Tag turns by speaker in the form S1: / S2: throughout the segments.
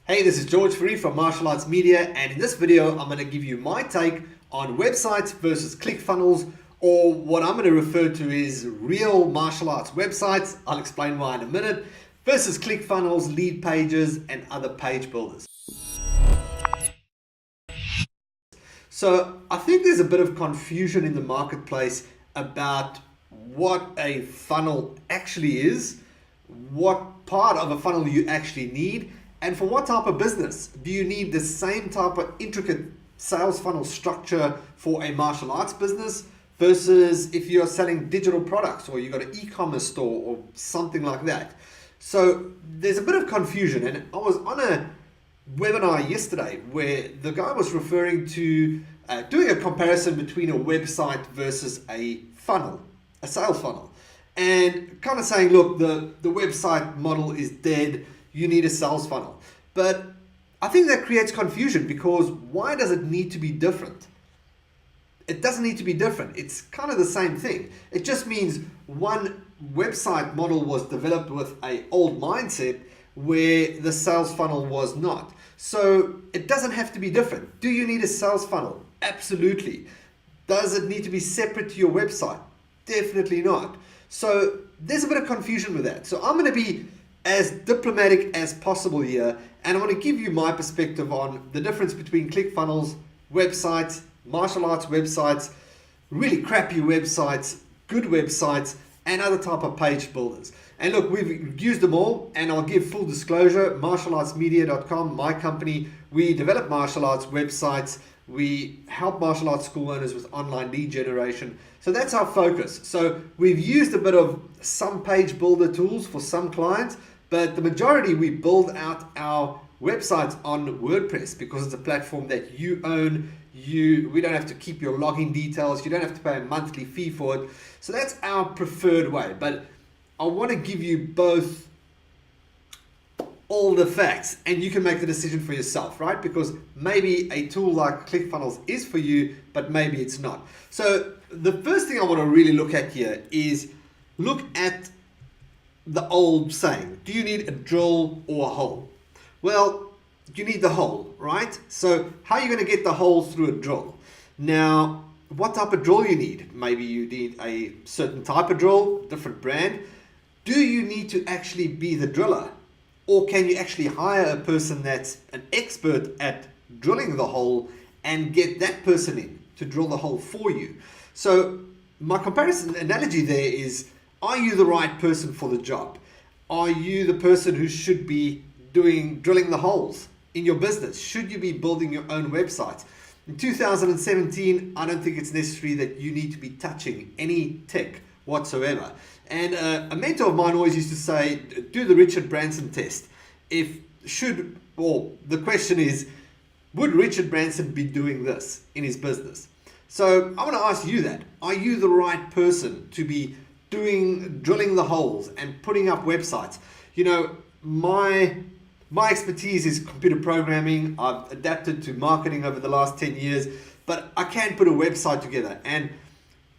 S1: Hey, this is George Free from Martial Arts Media, and in this video I'm going to give you my take on websites versus ClickFunnels, or what I'm going to refer to as real martial arts websites, I'll explain why in a minute, versus ClickFunnels, lead pages, and other page builders. So I think there's a bit of confusion in the marketplace about what a funnel actually is, what part of a funnel you actually need, and for what type of business. Do you need the same type of intricate sales funnel structure for a martial arts business versus if you're selling digital products or you've got an e-commerce store or something like that? So there's a bit of confusion, and I was on a webinar yesterday where the guy was referring to doing a comparison between a website versus a funnel, a sales funnel, and kind of saying, look, the website model is dead, you need a sales funnel. But I think that creates confusion, because why does it need to be different? It doesn't need to be different. It's kind of the same thing. It just means one website model was developed with an old mindset where the sales funnel was not. So it doesn't have to be different. Do you need a sales funnel? Absolutely. Does it need to be separate to your website? Definitely not. So there's a bit of confusion with that. So I'm going to be as diplomatic as possible here, and I want to give you my perspective on the difference between ClickFunnels, websites, martial arts websites, really crappy websites, good websites, and other type of page builders. And look, we've used them all, and I'll give full disclosure, martialartsmedia.com, my company, we develop martial arts websites, we help martial arts school owners with online lead generation. So that's our focus. So we've used a bit of some page builder tools for some clients, but the majority we build out our websites on WordPress because it's a platform that you own. We don't have to keep your login details. You don't have to pay a monthly fee for it. So that's our preferred way. But I want to give you both, all the facts, and you can make the decision for yourself, right? Because maybe a tool like ClickFunnels is for you, but maybe it's not. So the first thing I want to really look at here is look at the old saying, do you need a drill or a hole? Well, you need the hole, right? So how are you going to get the hole through a drill? Now, what type of drill you need? Maybe you need a certain type of drill, different brand. Do you need to actually be the driller? Or can you actually hire a person that's an expert at drilling the hole and get that person in to drill the hole for you? So my comparison analogy there is, are you the right person for the job? Are you the person who should be drilling the holes in your business? Should you be building your own website? In 2017, I don't think it's necessary that you need to be touching any tech whatsoever. And a mentor of mine always used to say, do the Richard Branson Test. The question is, would Richard Branson be doing this in his business? So I want to ask you that. Are you the right person to be drilling the holes and putting up websites? You know, my expertise is computer programming. I've adapted to marketing over the last 10 years, but I can't put a website together. And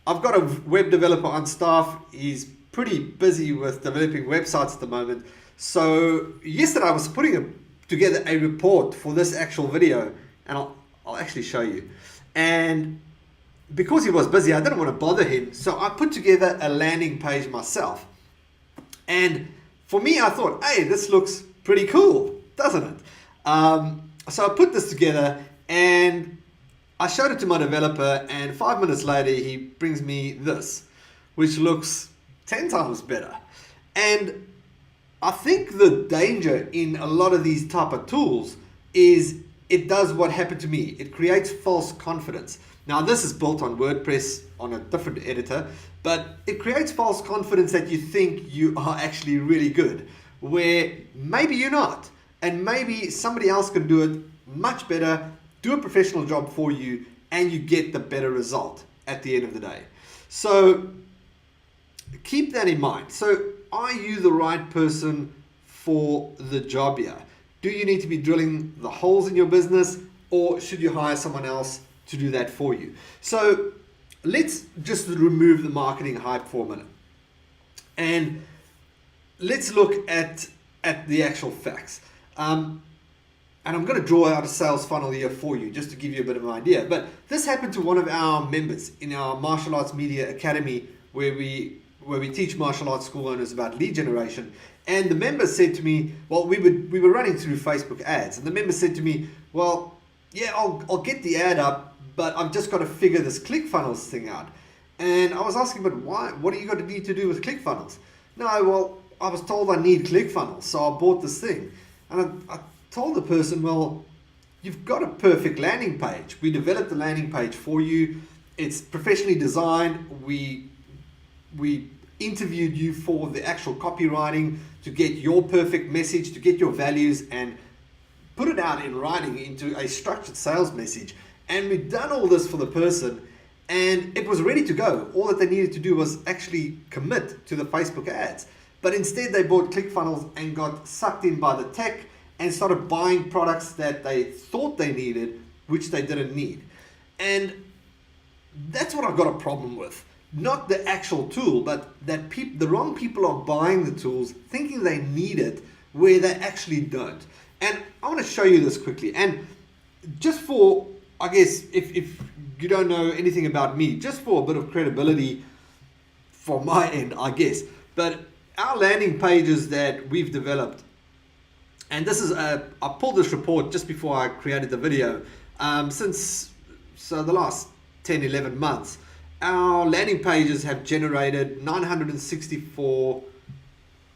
S1: I've got a web developer on staff. He's pretty busy with developing websites at the moment. So yesterday I was putting together a report for this actual video, and I'll actually show you. And because he was busy, I didn't want to bother him, so I put together a landing page myself. And for me, I thought, hey, this looks pretty cool, doesn't it? So I put this together and I showed it to my developer, and 5 minutes later he brings me this, which looks 10 times better. And I think the danger in a lot of these type of tools is it does what happened to me. It creates false confidence. Now, this is built on WordPress on a different editor, but it creates false confidence that you think you are actually really good, where maybe you're not. And maybe somebody else can do it much better, do a professional job for you, and you get the better result at the end of the day. So keep that in mind. So are you the right person for the job here? Do you need to be drilling the holes in your business, or should you hire someone else to do that for you? So let's just remove the marketing hype for a minute, and let's look at the actual facts. And I'm going to draw out a sales funnel here for you, just to give you a bit of an idea. But this happened to one of our members in our Martial Arts Media Academy, where we teach martial arts school owners about lead generation. And the member said to me, well, we were running through Facebook ads, and the member said to me, well, yeah, I'll get the ad up, but I've just got to figure this ClickFunnels thing out. And I was asking, but why? What do you got to need to do with ClickFunnels? No, well, I was told I need ClickFunnels, so I bought this thing. And I told the person, well, you've got a perfect landing page. We developed the landing page for you. It's professionally designed. We interviewed you for the actual copywriting to get your perfect message, to get your values, and put it out in writing into a structured sales message. And we've done all this for the person, and it was ready to go. All that they needed to do was actually commit to the Facebook ads. But instead they bought ClickFunnels and got sucked in by the tech and started buying products that they thought they needed, which they didn't need. And that's what I've got a problem with. Not the actual tool, but that the wrong people are buying the tools thinking they need it where they actually don't. And I want to show you this quickly. And just for, I guess, if you don't know anything about me, just for a bit of credibility from my end, I guess. But our landing pages that we've developed, and this is, I pulled this report just before I created the video, since the last 10, 11 months, our landing pages have generated 964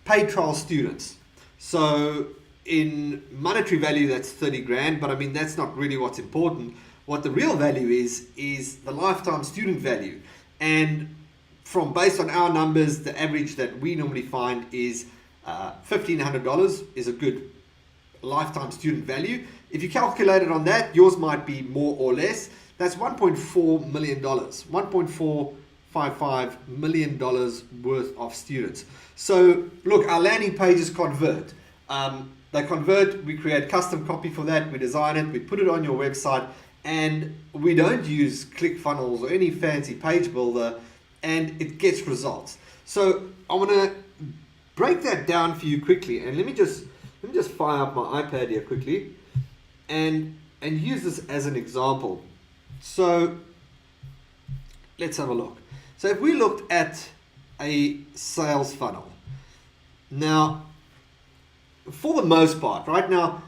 S1: paid trial students. So in monetary value, that's 30 grand, but I mean, that's not really what's important. What the real value is the lifetime student value. And based on our numbers, the average that we normally find is $1,500 is a good lifetime student value. If you calculate it on that, yours might be more or less. That's $1.4 million, $1.455 million worth of students. So look, our landing pages convert. They convert, we create custom copy for that, we design it, we put it on your website, and we don't use ClickFunnels or any fancy page builder, and it gets results. So I want to break that down for you quickly, and let me just fire up my iPad here quickly and use this as an example. So let's have a look. So if we looked at a sales funnel, now for the most part, right now,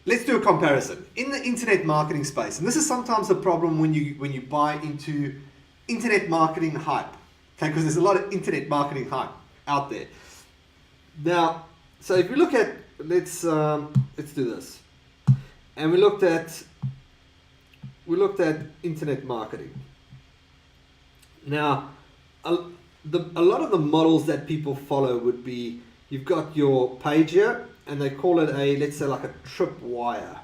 S1: let's do a comparison in the internet marketing space. And this is sometimes a problem when you buy into internet marketing hype, okay? Because there's a lot of internet marketing hype out there. Now, so if we look at, let's do this, and we looked at internet marketing. Now, a lot of the models that people follow would be, you've got your page here, and they call it let's say like a tripwire,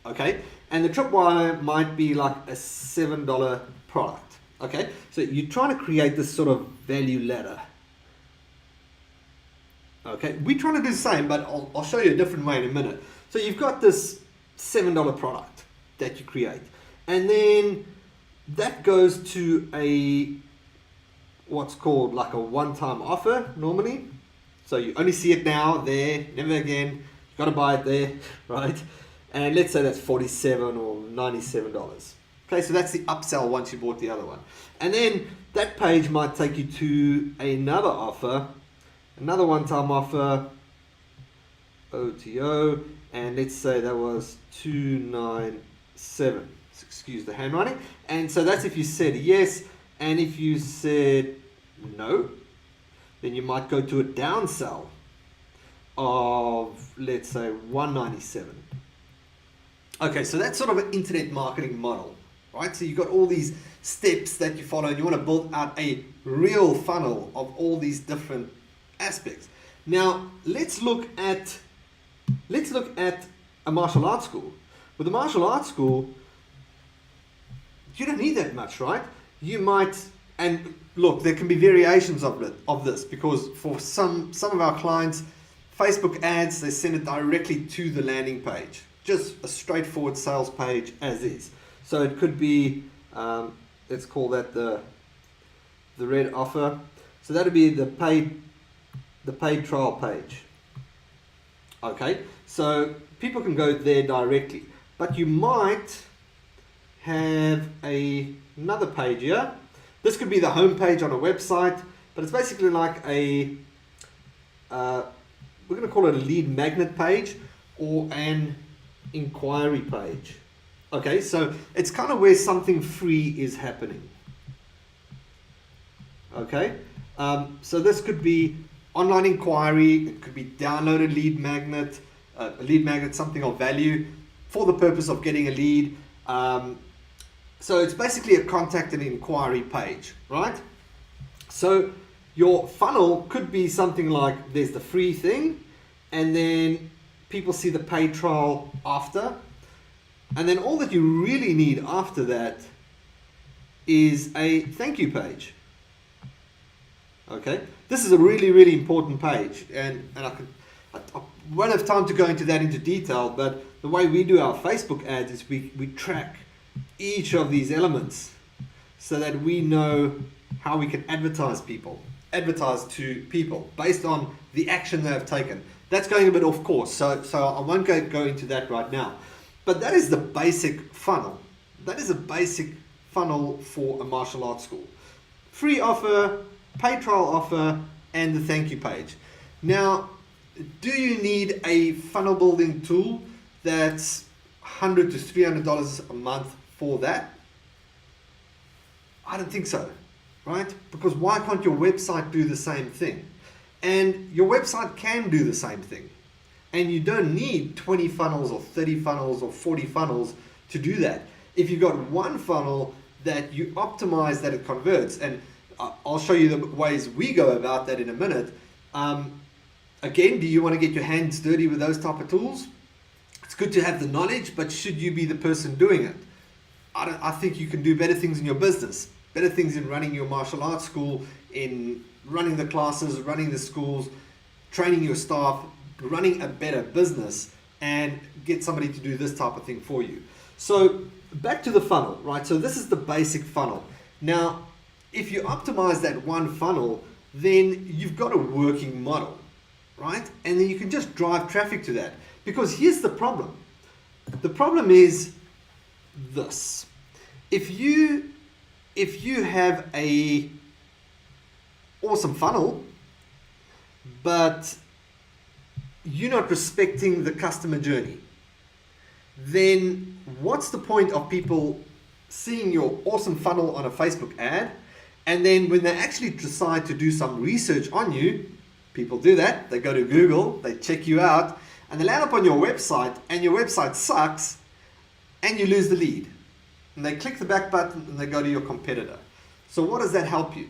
S1: okay? And the tripwire might be like a $7 product, okay? So you're trying to create this sort of value ladder, okay? We're trying to do the same, but I'll show you a different way in a minute. So you've got this $7 product that you create, and then that goes to what's called like a one-time offer normally. So you only see it now, there, never again. You've got to buy it there, right? And let's say that's $47 or $97. Okay, so that's the upsell once you bought the other one. And then that page might take you to another offer, another one-time offer, OTO, and let's say that was $297. Excuse the handwriting. And so that's if you said yes, and if you said no, then you might go to a downsell of, let's say, $197. Okay, so that's sort of an internet marketing model, right? So you've got all these steps that you follow, and you want to build out a real funnel of all these different aspects. Now, let's look at a martial arts school. With a martial arts school, you don't need that much, right? You might, and look, there can be variations of this, because for some of our clients, Facebook ads, they send it directly to the landing page, just a straightforward sales page as is. So it could be, let's call that the red offer. So that'll be the paid trial page. Okay, so people can go there directly. But you might have another page here. This could be the home page on a website, but it's basically like a, we're going to call it a lead magnet page or an inquiry page. Okay, so it's kind of where something free is happening. Okay, so this could be online inquiry, it could be downloaded lead magnet, something of value for the purpose of getting a lead. So it's basically a contact and inquiry page, right? So your funnel could be something like there's the free thing, and then people see the paid trial after, and then all that you really need after that is a thank you page. Okay, this is a really, really important page, and I won't have time to go into that into detail, but the way we do our Facebook ads is we track each of these elements so that we know how we can advertise to people based on the action they have taken. That's going a bit off course, so I won't go into that right now. But that is the basic funnel. That is a basic funnel for a martial arts school. Free offer, paid trial offer, and the thank you page. Now, do you need a funnel building tool that's $100 to $300 a month for that? I don't think so, right? Because why can't your website do the same thing? And your website can do the same thing. And you don't need 20 funnels or 30 funnels or 40 funnels to do that. If you've got one funnel that you optimize that it converts, and I'll show you the ways we go about that in a minute. Again, do you want to get your hands dirty with those type of tools? It's good to have the knowledge, but should you be the person doing it? I think you can do better things in your business, better things in running your martial arts school, in running the classes, running the schools, training your staff, running a better business, and get somebody to do this type of thing for you. So back to the funnel, right? So this is the basic funnel. Now, if you optimize that one funnel, then you've got a working model, right? And then you can just drive traffic to that. Because here's the problem. The problem is this. If you have a awesome funnel, but you're not respecting the customer journey, then what's the point of people seeing your awesome funnel on a Facebook ad, and then when they actually decide to do some research on you, people do that, they go to Google, they check you out, and they land up on your website, and your website sucks, and you lose the lead. And they click the back button, and they go to your competitor. So what does that help you?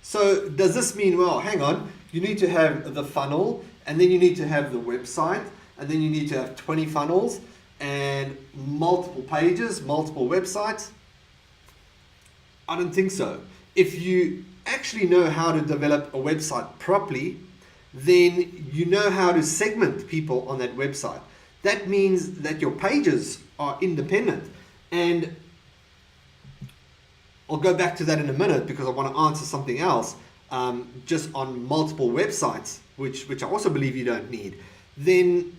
S1: So does this mean, well, hang on, you need to have the funnel, and then you need to have the website, and then you need to have 20 funnels, and multiple pages, multiple websites? I don't think so. If you actually know how to develop a website properly, then you know how to segment people on that website. That means that your pages are independent. And I'll go back to that in a minute because I want to answer something else just on multiple websites, which I also believe you don't need. Then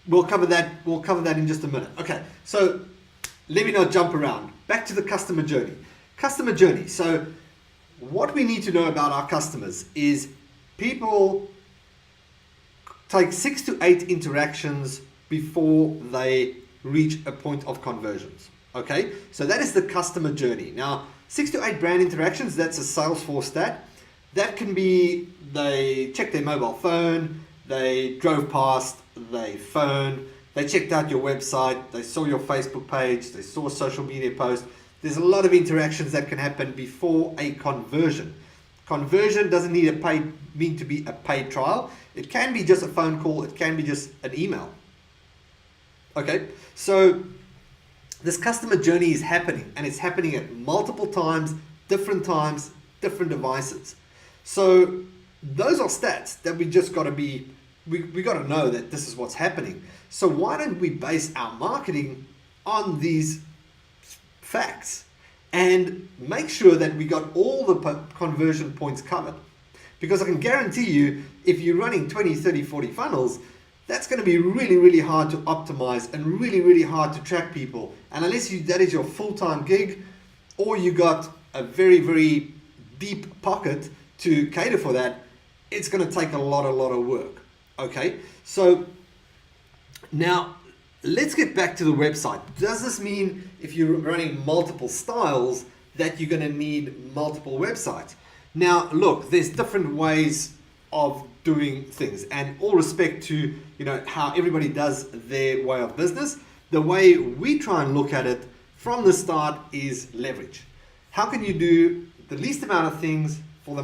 S1: we'll cover that in just a minute. Okay, so let me not jump around. Back to the customer journey. Customer journey. So what we need to know about our customers is people take 6 to 8 interactions before they reach a point of conversions. Okay, so that is the customer journey. Now, 6 to 8 brand interactions, that's a Salesforce stat. That can be they checked their mobile phone, they drove past, they phoned, they checked out your website, they saw your Facebook page, they saw a social media post. There's a lot of interactions that can happen before a conversion. Conversion doesn't mean to be a paid trial. It can be just a phone call, it can be just an email. Okay, so this customer journey is happening, and it's happening at multiple times, different devices. So those are stats that we just got to be, we got to know that this is what's happening. So why don't we base our marketing on these facts and make sure that we got all the conversion points covered? Because I can guarantee you, if you're running 20, 30, 40 funnels, that's going to be really, really hard to optimize and really, really hard to track people. And unless that is your full-time gig, or you got a very, very deep pocket to cater for that, it's going to take a lot of work. Okay, so now let's get back to the website. Does this mean if you're running multiple styles that you're going to need multiple websites? Now, look, there's different ways of doing things, and all respect to how everybody does their way of business. The way we try and look at it from the start is leverage. How can you do the least amount of things for the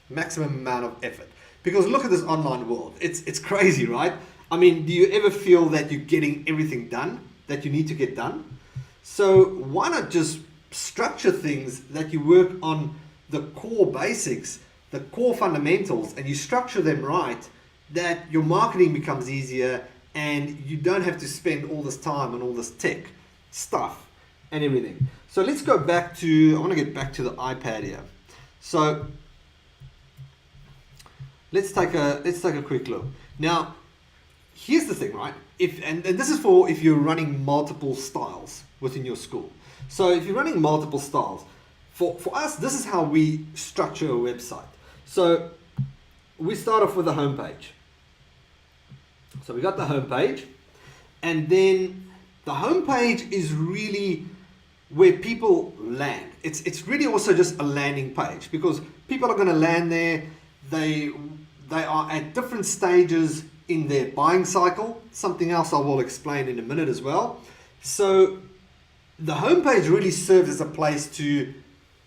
S1: maximum amount of effort? Because look at this online world. It's crazy, right? I mean, do you ever feel that you're getting everything done that you need to get done? So why not just structure things that you work on the core basics, the core fundamentals, and you structure them right, that your marketing becomes easier and you don't have to spend all this time on all this tech stuff and everything. So let's go back to, I want to get back to the iPad here. So let's take a quick look. Now, here's the thing, right? And this is for if you're running multiple styles within your school. So if you're running multiple styles, for us, this is how we structure a website. So we start off with the homepage. So we got the homepage, and then the homepage is really where people land. It's really also just a landing page, because people are going to land there. They are at different stages in their buying cycle. Something else I will explain in a minute as well. So the homepage really serves as a place to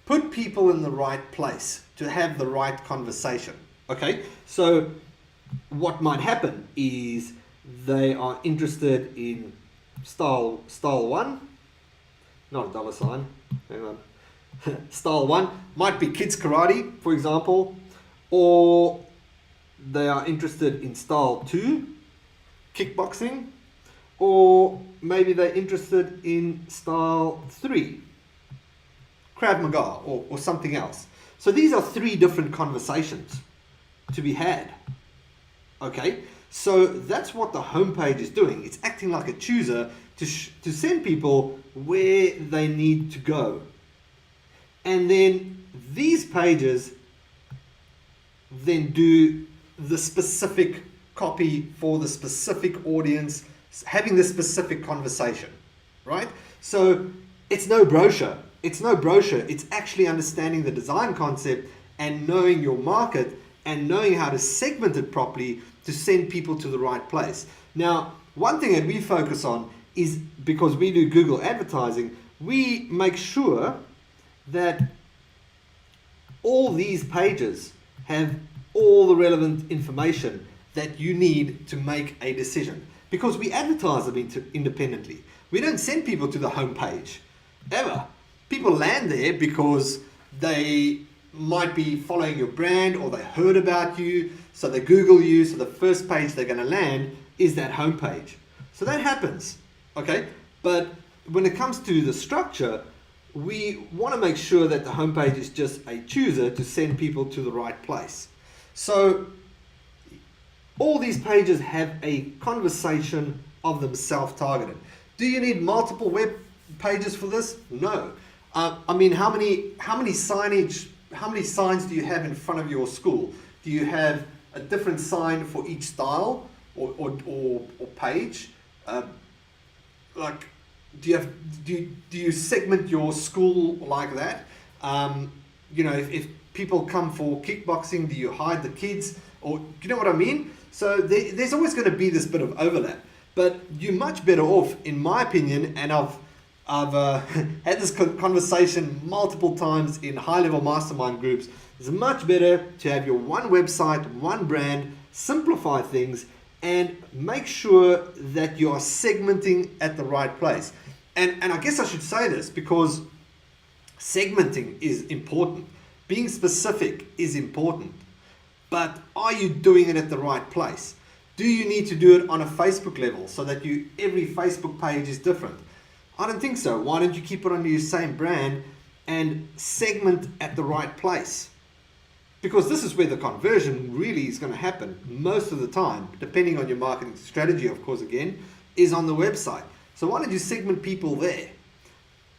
S1: put people in the right place, to have the right conversation. Okay, so what might happen is they are interested in style one, not a dollar sign, hang on. Style one might be kids karate, for example, or they are interested in style two, kickboxing, or maybe they're interested in style three, Krav Maga, or something else. So these are three different conversations to be had. Okay, so that's what the homepage is doing. It's acting like a chooser to send people where they need to go. And then these pages then do the specific copy for the specific audience, having the specific conversation, right? So it's no brochure. It's no brochure. It's actually understanding the design concept and knowing your market and knowing how to segment it properly to send people to the right place. Now, one thing that we focus on is, because we do Google advertising, we make sure that all these pages have all the relevant information that you need to make a decision, because we advertise them independently. We don't send people to the homepage ever. People land there because they might be following your brand, or they heard about you, so they Google you, so the first page they're going to land is that homepage. So that happens, okay? But when it comes to the structure, we want to make sure that the homepage is just a chooser to send people to the right place. So all these pages have a conversation of themselves targeted. Do you need multiple web pages for this? No. I mean, how many signs do you have in front of your school? Do you have a different sign for each style or page? Like, do you segment your school like that? If people come for kickboxing, do you hide the kids? Or do you know what I mean? So there's always going to be this bit of overlap. But you're much better off, in my opinion, and I've had this conversation multiple times in high-level mastermind groups. It's much better to have your one website, one brand, simplify things, and make sure that you are segmenting at the right place. And I guess I should say this because segmenting is important. Being specific is important. But are you doing it at the right place? Do you need to do it on a Facebook level so that every Facebook page is different? I don't think so. Why don't you keep it under your same brand and segment at the right place? because this is where the conversion really is going to happen most of the time, depending on your marketing strategy, of course, again, is on the website. So why don't you segment people there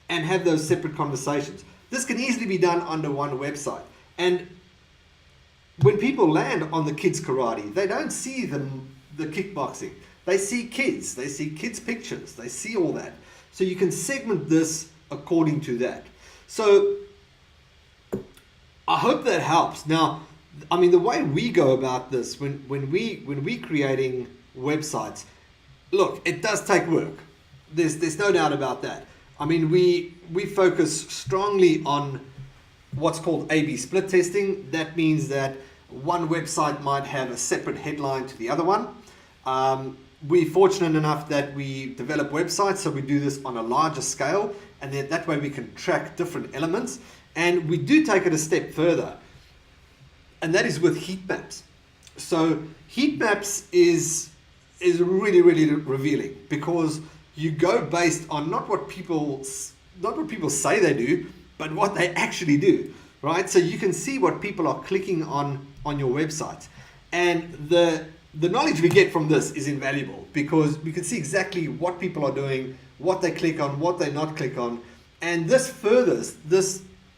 S1: and have those separate conversations? This can easily be done under one website. And when people land on the kids karate, they don't see the kickboxing. They see kids pictures, they see all that. So you can segment this according to that. So I hope that helps. Now, I mean, the way we go about this, when we creating websites, look, it does take work. There's no doubt about that. I mean, we focus strongly on what's called A/B split testing. That means that one website might have a separate headline to the other one. We're fortunate enough that we develop websites, so we do this on a larger scale, and then that way we can track different elements. And we do take it a step further, and that is with heat maps. So heat maps is really, really revealing, because you go based on not what people say they do, but what they actually do, right? So you can see what people are clicking on your website, and the knowledge we get from this is invaluable, because we can see exactly what people are doing, what they click on, what they not click on, and this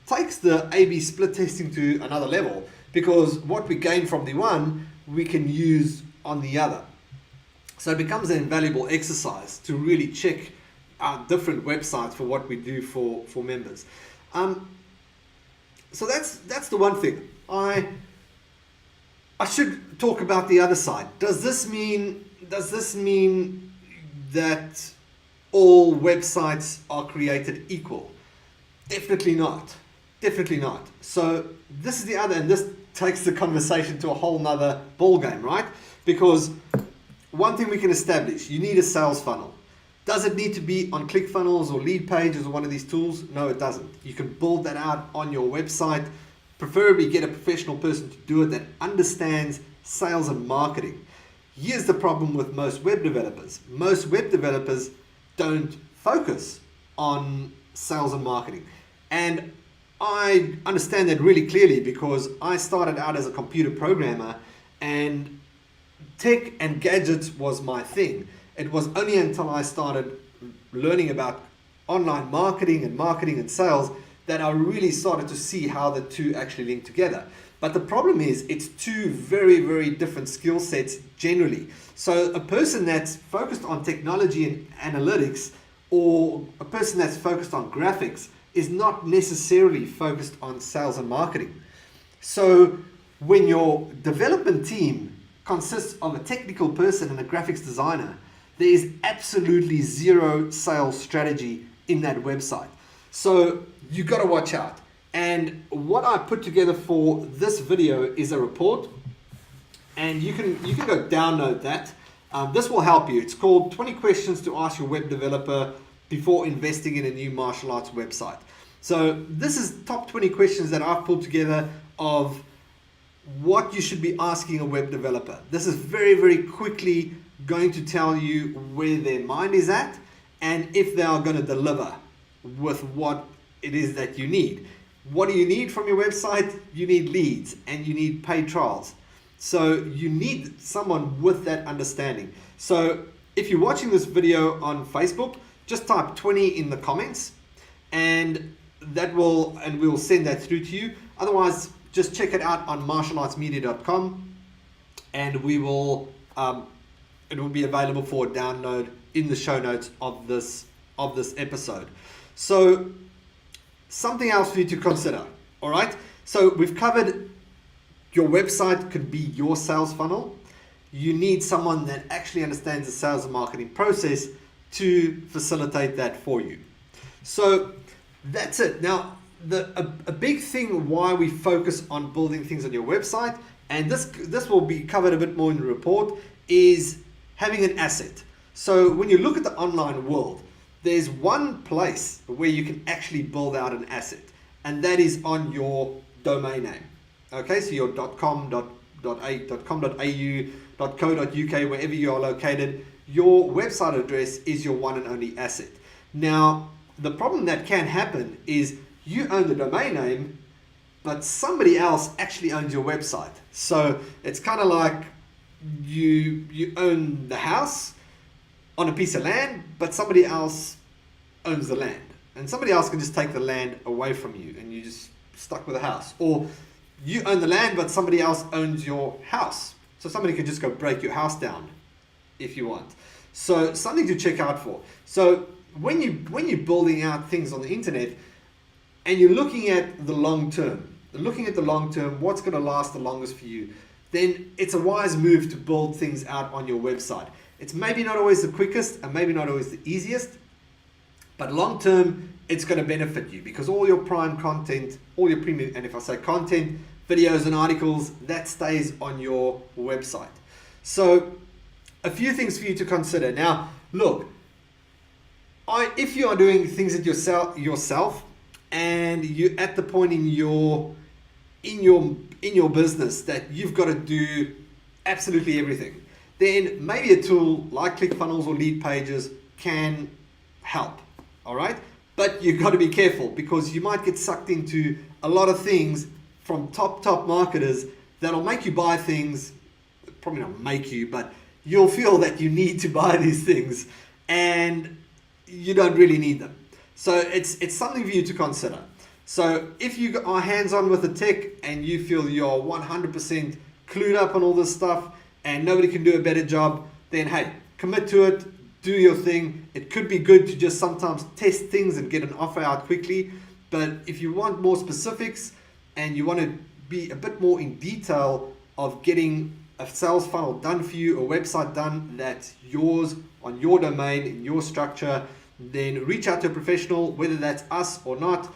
S1: takes the A/B split testing to another level, because what we gain from the one we can use on the other. So it becomes an invaluable exercise to really check out different websites for what we do for members. So that's the one thing. I should talk about the other side. Does this mean that all websites are created equal? Definitely not. Definitely not. So this is the other, and this takes the conversation to a whole nother ball game, right? Because one thing we can establish, you need a sales funnel. Does it need to be on ClickFunnels or Lead Pages or one of these tools? No, it doesn't. You can build that out on your website. Preferably get a professional person to do it that understands sales and marketing. Here's the problem with most web developers. Most web developers don't focus on sales and marketing. And I understand that really clearly, because I started out as a computer programmer, and tech and gadgets was my thing. It was only until I started learning about online marketing and sales that I really started to see how the two actually link together. But the problem is, it's two very, very different skill sets generally. So a person that's focused on technology and analytics, or a person that's focused on graphics, is not necessarily focused on sales and marketing. So when your development team consists of a technical person and a graphics designer, there is absolutely zero sales strategy in that website. So you got to watch out. And what I put together for this video is a report, and you can go download that. This will help you. It's called 20 Questions to Ask Your Web Developer Before Investing in a New Martial Arts Website. So this is top 20 questions that I've pulled together of what you should be asking a web developer. This is very, very quickly going to tell you where their mind is at, and if they are going to deliver with what it is that you need. What do you need from your website? You need leads, and you need paid trials. So you need someone with that understanding. So if you're watching this video on Facebook, just type 20 in the comments, and we'll send that through to you. Otherwise, just check it out on martialartsmedia.com, and it will be available for download in the show notes of this episode. So something else for you to consider. All right. So we've covered your website could be your sales funnel. You need someone that actually understands the sales and marketing process to facilitate that for you. So that's it. Now, a big thing why we focus on building things on your website, and this will be covered a bit more in the report, is having an asset. So when you look at the online world, there's one place where you can actually build out an asset, and that is on your domain name. Okay, so your .com, .com.au, .co.uk, wherever you are located, your website address is your one and only asset. Now, the problem that can happen is you own the domain name, but somebody else actually owns your website. So it's kind of like you own the house on a piece of land, but somebody else owns the land. And somebody else can just take the land away from you and you're just stuck with the house. Or you own the land, but somebody else owns your house. So somebody can just go break your house down if you want. So something to check out for. So when you're building out things on the internet and you're looking at the long term, what's going to last the longest for you, then it's a wise move to build things out on your website. It's maybe not always the quickest and maybe not always the easiest, but long term, it's going to benefit you because all your prime content, all your premium, and if I say content, videos and articles, that stays on your website. So a few things for you to consider. Now, look, if you are doing things at yourself and you're at the point in your business that you've got to do absolutely everything, then maybe a tool like ClickFunnels or Lead Pages can help. All right, but you've got to be careful because you might get sucked into a lot of things from top marketers that'll make you buy things. Probably not make you, but you'll feel that you need to buy these things and you don't really need them. So it's something for you to consider. So if you are hands-on with the tech and you feel you're 100% clued up on all this stuff and nobody can do a better job, then hey, commit to it. Do your thing. It could be good to just sometimes test things and get an offer out quickly. But if you want more specifics and you want to be a bit more in detail of getting a sales funnel done for you, a website done that's yours on your domain, in your structure, then reach out to a professional, whether that's us or not.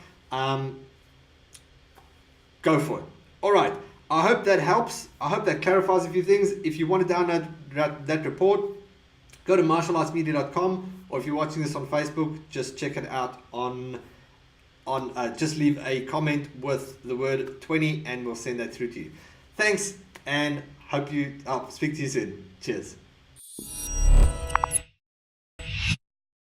S1: Go for it. All right. I hope that helps. I hope that clarifies a few things. If you want to download that report, go to martialartsmedia.com, or if you're watching this on Facebook, just check it out just leave a comment with the word 20 and we'll send that through to you. Thanks, and I'll speak to you soon. Cheers.